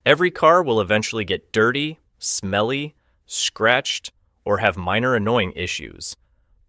Every car will eventually get dirty, smelly, scratched, or have minor annoying issues.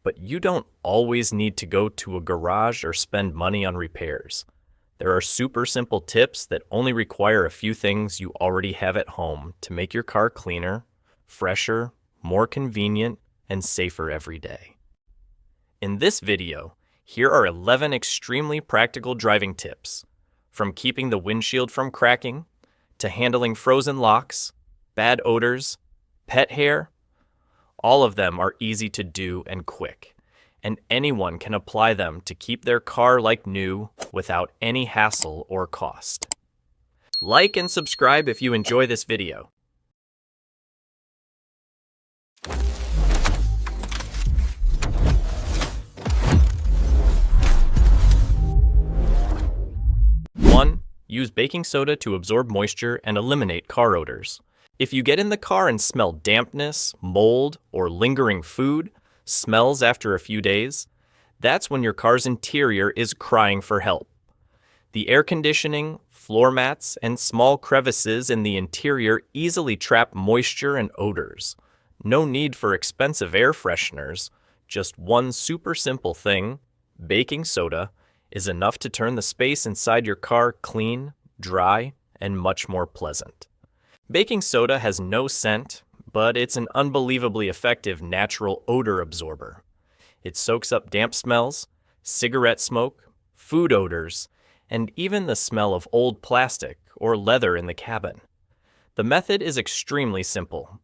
But you don't always need to go to a garage or spend money on repairs. There are super simple tips that only require a few things you already have at home to make your car cleaner, fresher, more convenient, and safer every day. In this video, here are 11 extremely practical driving tips, from keeping the windshield from cracking, to handling frozen locks, bad odors, pet hair. All of them are easy to do and quick, and anyone can apply them to keep their car like new without any hassle or cost. Like and subscribe if you enjoy this video. One, use baking soda to absorb moisture and eliminate car odors. If you get in the car and smell dampness, mold, or lingering food, smells after a few days, that's when your car's interior is crying for help. The air conditioning, floor mats, and small crevices in the interior easily trap moisture and odors. No need for expensive air fresheners, just one super simple thing, baking soda, is enough to turn the space inside your car clean, dry, and much more pleasant. Baking soda has no scent, but it's an unbelievably effective natural odor absorber. It soaks up damp smells, cigarette smoke, food odors, and even the smell of old plastic or leather in the cabin. The method is extremely simple.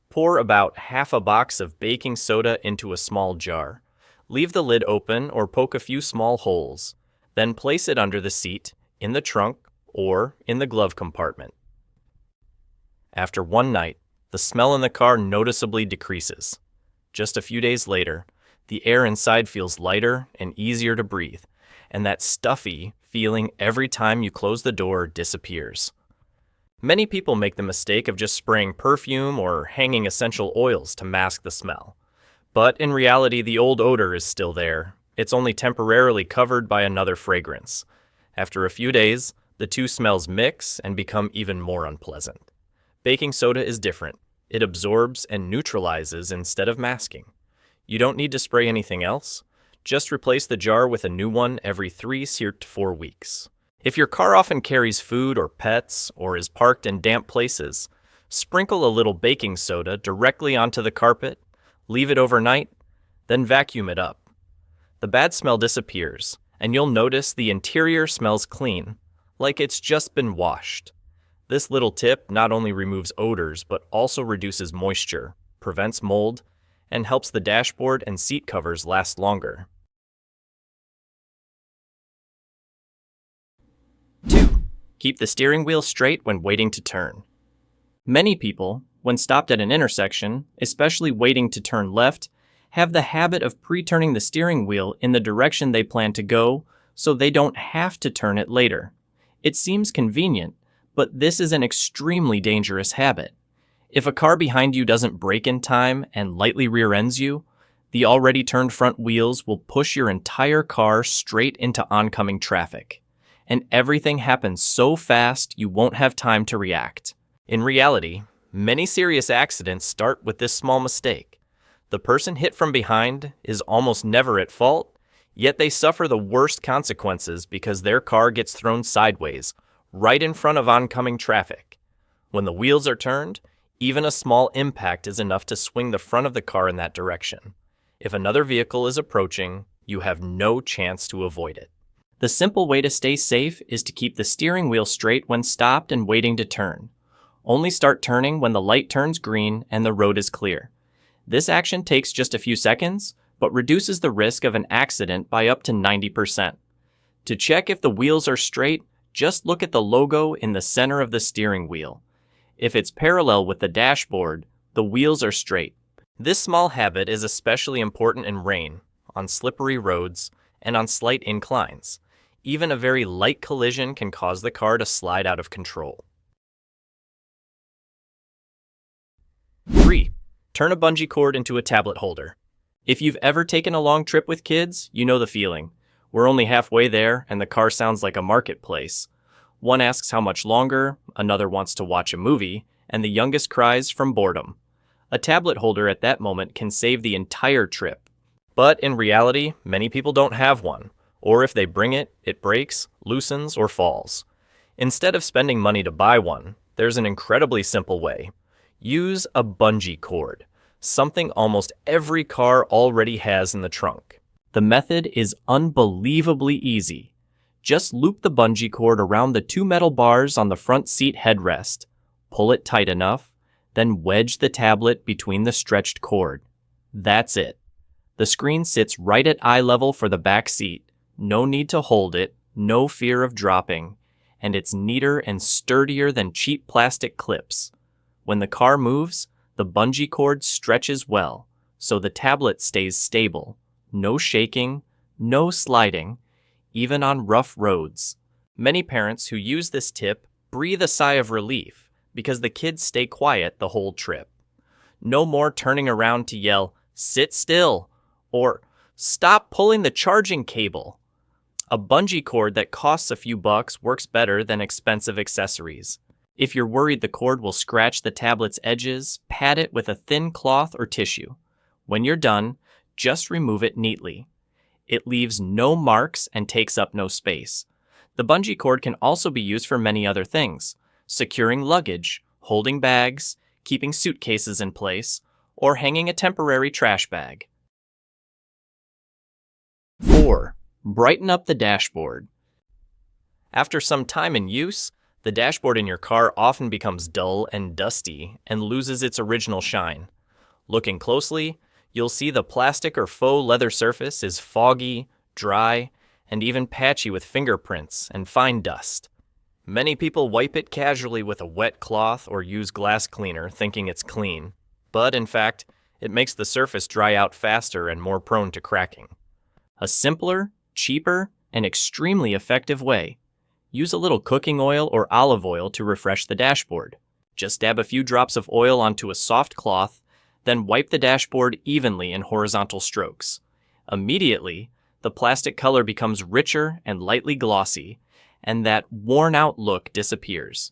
Pour about half a box of baking soda into a small jar. Leave the lid open or poke a few small holes. Then place it under the seat, in the trunk, or in the glove compartment. After one night, the smell in the car noticeably decreases. Just a few days later, the air inside feels lighter and easier to breathe, and that stuffy feeling every time you close the door disappears. Many people make the mistake of just spraying perfume or hanging essential oils to mask the smell. But in reality, the old odor is still there. It's only temporarily covered by another fragrance. After a few days, the two smells mix and become even more unpleasant. Baking soda is different. It absorbs and neutralizes instead of masking. You don't need to spray anything else. Just replace the jar with a new one every 3 to 4 weeks. If your car often carries food or pets or is parked in damp places, sprinkle a little baking soda directly onto the carpet, leave it overnight, then vacuum it up. The bad smell disappears, and you'll notice the interior smells clean, like it's just been washed. This little tip not only removes odors, but also reduces moisture, prevents mold, and helps the dashboard and seat covers last longer. 2. Keep the steering wheel straight when waiting to turn. Many people, when stopped at an intersection, especially waiting to turn left, have the habit of pre-turning the steering wheel in the direction they plan to go so they don't have to turn it later. It seems convenient, but this is an extremely dangerous habit. If a car behind you doesn't brake in time and lightly rear-ends you, the already turned front wheels will push your entire car straight into oncoming traffic. And everything happens so fast you won't have time to react. In reality, many serious accidents start with this small mistake. The person hit from behind is almost never at fault, yet they suffer the worst consequences because their car gets thrown sideways, right in front of oncoming traffic. When the wheels are turned, even a small impact is enough to swing the front of the car in that direction. If another vehicle is approaching, you have no chance to avoid it. The simple way to stay safe is to keep the steering wheel straight when stopped and waiting to turn. Only start turning when the light turns green and the road is clear. This action takes just a few seconds, but reduces the risk of an accident by up to 90%. To check if the wheels are straight, just look at the logo in the center of the steering wheel. If it's parallel with the dashboard, the wheels are straight. This small habit is especially important in rain, on slippery roads, and on slight inclines. Even a very light collision can cause the car to slide out of control. 3. Turn a bungee cord into a tablet holder. If you've ever taken a long trip with kids, you know the feeling. We're only halfway there, and the car sounds like a marketplace. One asks how much longer, another wants to watch a movie, and the youngest cries from boredom. A tablet holder at that moment can save the entire trip. But in reality, many people don't have one, or if they bring it, it breaks, loosens, or falls. Instead of spending money to buy one, there's an incredibly simple way. Use a bungee cord, something almost every car already has in the trunk. The method is unbelievably easy. Just loop the bungee cord around the two metal bars on the front seat headrest, pull it tight enough, then wedge the tablet between the stretched cord. That's it. The screen sits right at eye level for the back seat. No need to hold it, no fear of dropping, and it's neater and sturdier than cheap plastic clips. When the car moves, the bungee cord stretches well, so the tablet stays stable. No shaking, no sliding, even on rough roads. Many parents who use this tip breathe a sigh of relief because the kids stay quiet the whole trip. No more turning around to yell, "Sit still," or "Stop pulling the charging cable." A bungee cord that costs a few bucks works better than expensive accessories. If you're worried the cord will scratch the tablet's edges, pad it with a thin cloth or tissue. When you're done, just remove it neatly. It leaves no marks and takes up no space. The bungee cord can also be used for many other things: securing luggage, holding bags, keeping suitcases in place, or hanging a temporary trash bag. 4. Brighten up the dashboard. After some time in use, the dashboard in your car often becomes dull and dusty and loses its original shine. Looking closely, you'll see the plastic or faux leather surface is foggy, dry, and even patchy with fingerprints and fine dust. Many people wipe it casually with a wet cloth or use glass cleaner thinking it's clean, but in fact, it makes the surface dry out faster and more prone to cracking. A simpler, cheaper, and extremely effective way. Use a little cooking oil or olive oil to refresh the dashboard. Just dab a few drops of oil onto a soft cloth, then wipe the dashboard evenly in horizontal strokes. Immediately, the plastic color becomes richer and lightly glossy, and that worn-out look disappears.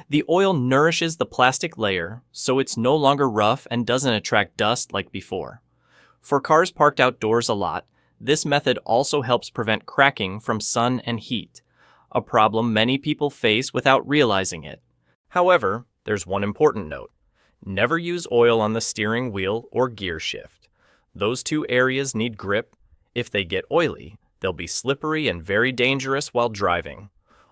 The oil nourishes the plastic layer, so it's no longer rough and doesn't attract dust like before. For cars parked outdoors a lot, this method also helps prevent cracking from sun and heat, a problem many people face without realizing it. However, there's one important note. Never use oil on the steering wheel or gear shift. Those two areas need grip. If they get oily, they'll be slippery and very dangerous while driving.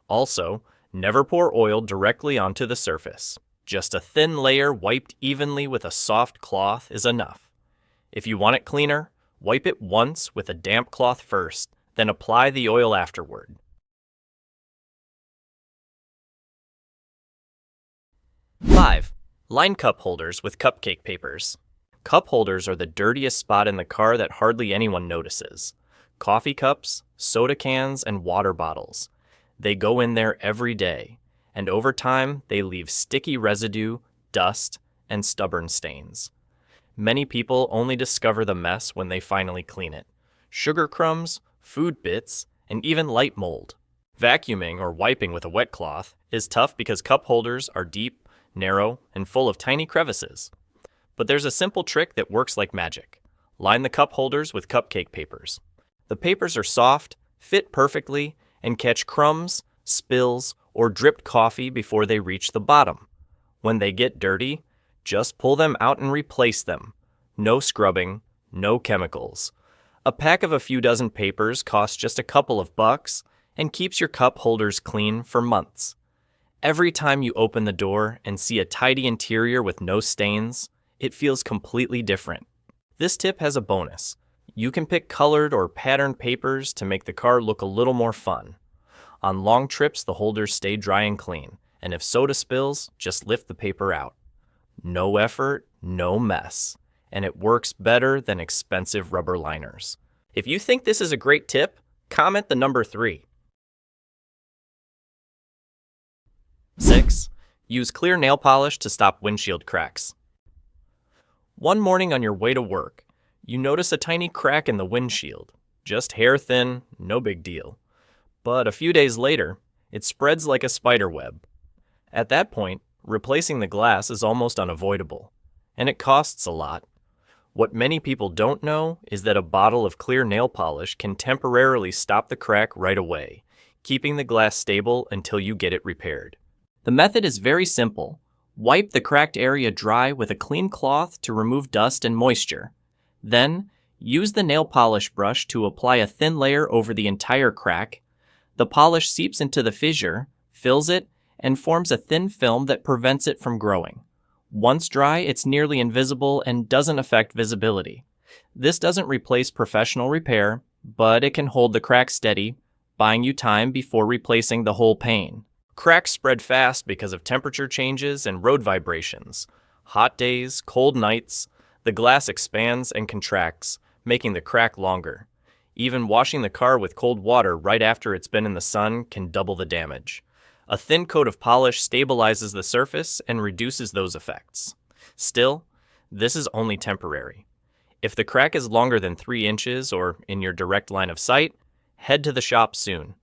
Also, never pour oil directly onto the surface. Just a thin layer wiped evenly with a soft cloth is enough. If you want it cleaner, wipe it once with a damp cloth first, then apply the oil afterward. 5. Line cup holders with cupcake papers. Cup holders are the dirtiest spot in the car that hardly anyone notices. Coffee cups, soda cans, and water bottles. They go in there every day, and over time they leave sticky residue, dust, and stubborn stains. Many people only discover the mess when they finally clean it. Sugar crumbs, food bits, and even light mold. Vacuuming or wiping with a wet cloth is tough because cup holders are deep, narrow, and full of tiny crevices. But there's a simple trick that works like magic. Line the cup holders with cupcake papers. The papers are soft, fit perfectly, and catch crumbs, spills, or dripped coffee before they reach the bottom. When they get dirty, just pull them out and replace them. No scrubbing, no chemicals. A pack of a few dozen papers costs just a couple of bucks and keeps your cup holders clean for months. Every time you open the door and see a tidy interior with no stains, it feels completely different. This tip has a bonus. You can pick colored or patterned papers to make the car look a little more fun. On long trips, the holders stay dry and clean, and if soda spills, just lift the paper out. No effort, no mess, and it works better than expensive rubber liners. If you think this is a great tip, comment the number 3. 6. Use clear nail polish to stop windshield cracks. One morning on your way to work, you notice a tiny crack in the windshield. Just hair thin, no big deal. But a few days later, It spreads like a spider web. At that point, replacing the glass is almost unavoidable, and it costs a lot. What many people don't know is that a bottle of clear nail polish can temporarily stop the crack right away, keeping the glass stable until you get it repaired. The method is very simple. Wipe the cracked area dry with a clean cloth to remove dust and moisture. Then, use the nail polish brush to apply a thin layer over the entire crack. The polish seeps into the fissure, fills it, and forms a thin film that prevents it from growing. Once dry, it's nearly invisible and doesn't affect visibility. This doesn't replace professional repair, but it can hold the crack steady, buying you time before replacing the whole pane. Cracks spread fast because of temperature changes and road vibrations. Hot days, cold nights, the glass expands and contracts, making the crack longer. Even washing the car with cold water right after it's been in the sun can double the damage. A thin coat of polish stabilizes the surface and reduces those effects. Still, this is only temporary. If the crack is longer than 3 inches or in your direct line of sight, head to the shop soon.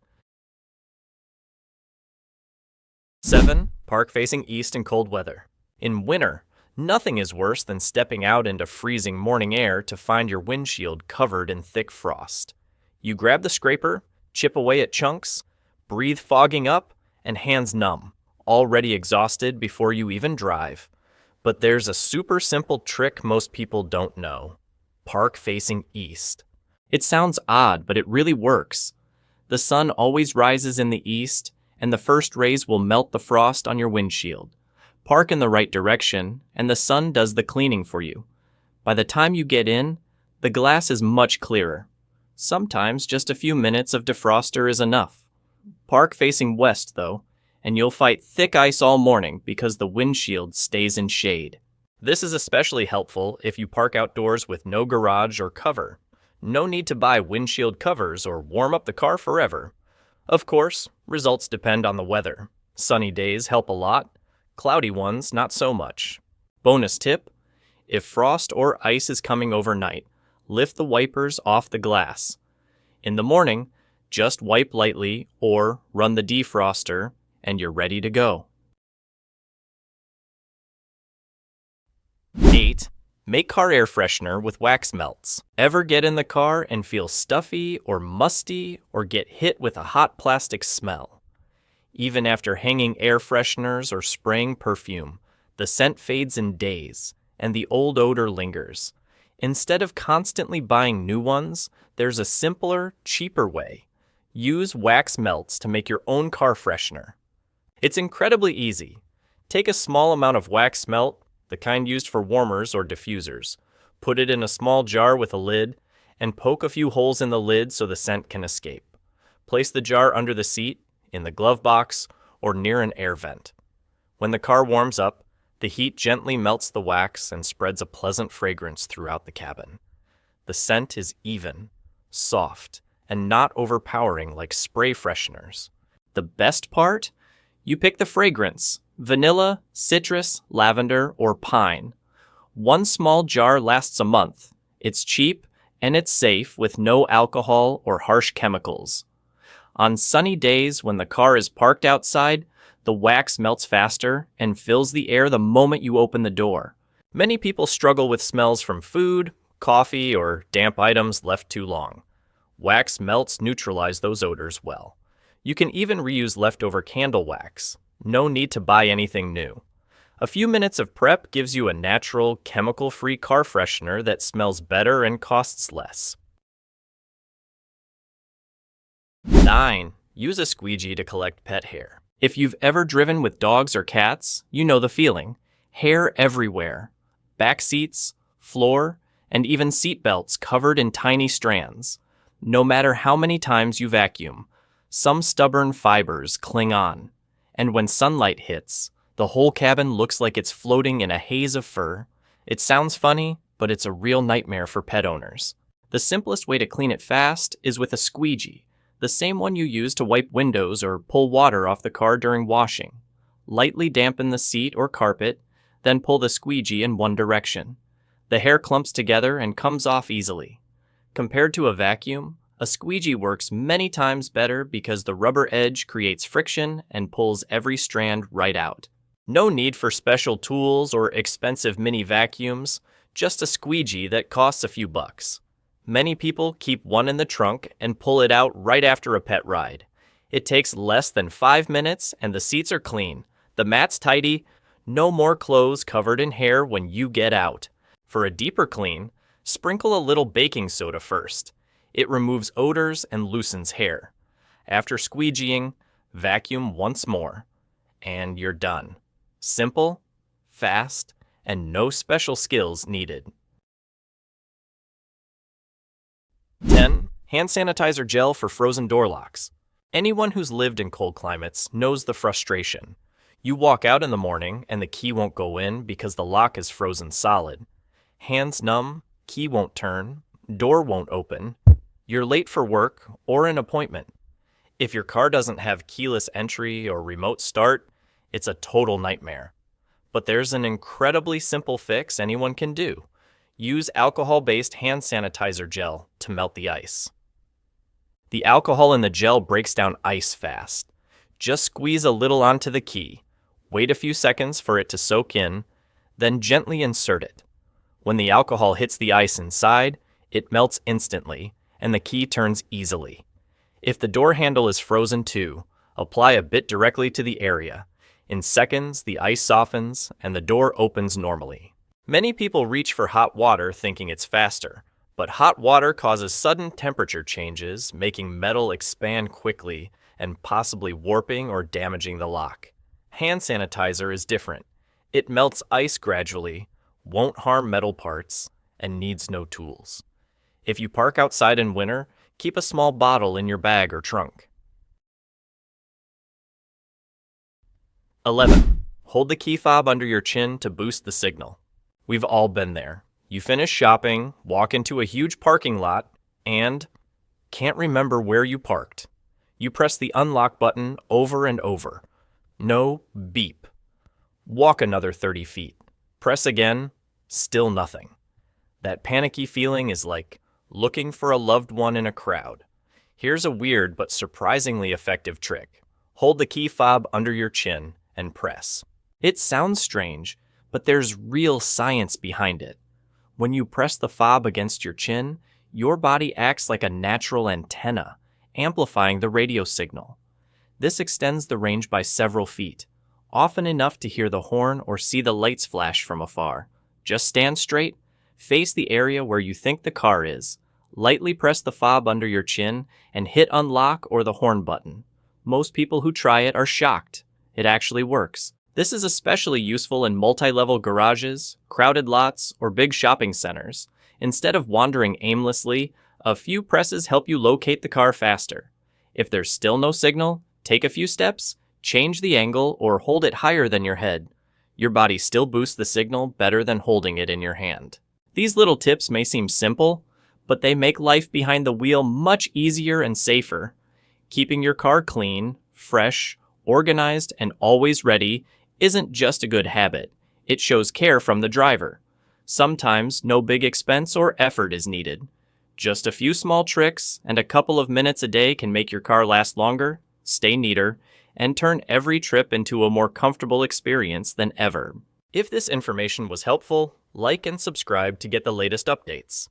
7. Park facing east in cold weather. In winter, nothing is worse than stepping out into freezing morning air to find your windshield covered in thick frost. You grab the scraper, chip away at chunks, breathe fogging up, and hands numb, already exhausted before you even drive. But there's a super simple trick most people don't know. Park facing east. It sounds odd, but it really works. The sun always rises in the east, and the first rays will melt the frost on your windshield. Park in the right direction, and the sun does the cleaning for you. By the time you get in, the glass is much clearer. Sometimes just a few minutes of defroster is enough. Park facing west, though, and you'll fight thick ice all morning because the windshield stays in shade. This is especially helpful if you park outdoors with no garage or cover. No need to buy windshield covers or warm up the car forever. Of course, results depend on the weather. Sunny days help a lot, cloudy ones not so much. Bonus tip: if frost or ice is coming overnight, lift the wipers off the glass. In the morning, just wipe lightly or run the defroster and you're ready to go. 8. Make car air freshener with wax melts. Ever get in the car and feel stuffy or musty or get hit with a hot plastic smell? Even after hanging air fresheners or spraying perfume, the scent fades in days and the old odor lingers. Instead of constantly buying new ones, there's a simpler, cheaper way. Use wax melts to make your own car freshener. It's incredibly easy. Take a small amount of wax melt, the kind used for warmers or diffusers. Put it in a small jar with a lid, and poke a few holes in the lid so the scent can escape. Place the jar under the seat, in the glove box, or near an air vent. When the car warms up, the heat gently melts the wax and spreads a pleasant fragrance throughout the cabin. The scent is even, soft, and not overpowering like spray fresheners. The best part? You pick the fragrance: vanilla, citrus, lavender, or pine. One small jar lasts a month. It's cheap, and it's safe with no alcohol or harsh chemicals. On sunny days when the car is parked outside, the wax melts faster and fills the air the moment you open the door. Many people struggle with smells from food, coffee, or damp items left too long. Wax melts neutralize those odors well. You can even reuse leftover candle wax. No need to buy anything new. A few minutes of prep gives you a natural, chemical-free car freshener that smells better and costs less. 9. Use a squeegee to collect pet hair. If you've ever driven with dogs or cats, you know the feeling. Hair everywhere. Back seats, floor, and even seat belts covered in tiny strands. No matter how many times you vacuum, some stubborn fibers cling on. And when sunlight hits, the whole cabin looks like it's floating in a haze of fur. It sounds funny, but it's a real nightmare for pet owners. The simplest way to clean it fast is with a squeegee, the same one you use to wipe windows or pull water off the car during washing. Lightly dampen the seat or carpet, then pull the squeegee in one direction. The hair clumps together and comes off easily. Compared to a vacuum, A squeegee works many times better because the rubber edge creates friction and pulls every strand right out. No need for special tools or expensive mini vacuums, just a squeegee that costs a few bucks. Many people keep one in the trunk and pull it out right after a pet ride. It takes less than 5 minutes and the seats are clean. The mat's tidy, no more clothes covered in hair when you get out. For a deeper clean, sprinkle a little baking soda first. It removes odors and loosens hair. After squeegeeing, vacuum once more, and you're done. Simple, fast, and no special skills needed. 10. Hand sanitizer gel for frozen door locks. Anyone who's lived in cold climates knows the frustration. You walk out in the morning and the key won't go in because the lock is frozen solid. Hands numb, key won't turn, door won't open. You're late for work or an appointment. If your car doesn't have keyless entry or remote start, it's a total nightmare. But there's an incredibly simple fix anyone can do. Use alcohol-based hand sanitizer gel to melt the ice. The alcohol in the gel breaks down ice fast. Just squeeze a little onto the key. Wait a few seconds for it to soak in, then gently insert it. When the alcohol hits the ice inside, it melts instantly, and the key turns easily. If the door handle is frozen too, apply a bit directly to the area. In seconds, the ice softens and the door opens normally. Many people reach for hot water thinking it's faster, but hot water causes sudden temperature changes, making metal expand quickly and possibly warping or damaging the lock. Hand sanitizer is different. It melts ice gradually, won't harm metal parts, and needs no tools. If you park outside in winter, keep a small bottle in your bag or trunk. 11. Hold the key fob under your chin to boost the signal. We've all been there. You finish shopping, walk into a huge parking lot, and can't remember where you parked. You press the unlock button over and over. No beep. Walk another 30 feet. Press again, still nothing. That panicky feeling is like looking for a loved one in a crowd. Here's a weird but surprisingly effective trick. Hold the key fob under your chin and press. It sounds strange, but there's real science behind it. When you press the fob against your chin, your body acts like a natural antenna, amplifying the radio signal. This extends the range by several feet, often enough to hear the horn or see the lights flash from afar. Just stand straight, face the area where you think the car is, lightly press the fob under your chin, and hit unlock or the horn button. Most people who try it are shocked. It actually works. This is especially useful in multi-level garages, crowded lots, or big shopping centers. Instead of wandering aimlessly, a few presses help you locate the car faster. If there's still no signal, take a few steps, change the angle, or hold it higher than your head. Your body still boosts the signal better than holding it in your hand. These little tips may seem simple, but they make life behind the wheel much easier and safer. Keeping your car clean, fresh, organized, and always ready isn't just a good habit. It shows care from the driver. Sometimes no big expense or effort is needed. Just a few small tricks and a couple of minutes a day can make your car last longer, stay neater, and turn every trip into a more comfortable experience than ever. If this information was helpful, like and subscribe to get the latest updates.